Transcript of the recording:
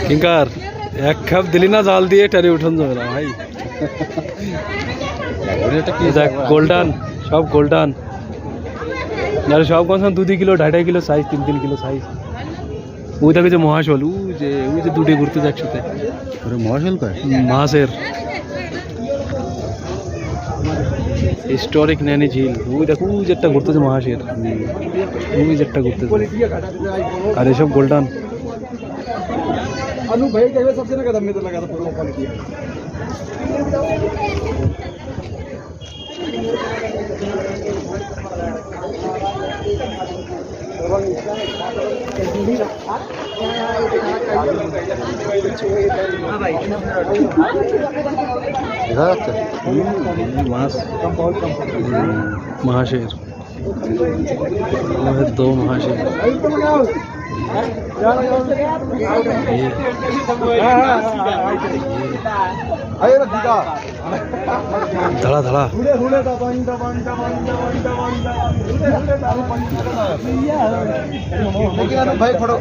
কিঙ্কার এক কাপ দিলি না জাল দিয়ে টারি উঠন যাবে না ভাই। দেখ গোল্ডান, সব গোল্ডান, আর সব কম 2-2 kilo 2.5 kilo size, 3-3 kilo size. ওই থাকে যে মহাশোল, ওই যে দুটি ঘুরতে যাক সাথে মহাশোল কয় মাছের হিস্টোরিক নैनी झील। ওই দেখো ওই যে একটা ঘুরতেছে মহাশের, ওই যে একটা ঘুরতেছে, আর এসব গোল্ডান। अनु भाई कहवे सबसे ना कदम में तो लगा था पूरा क्वालिटी मास महाशेर, दो महाशेर, धड़ा धड़ा भाई फटो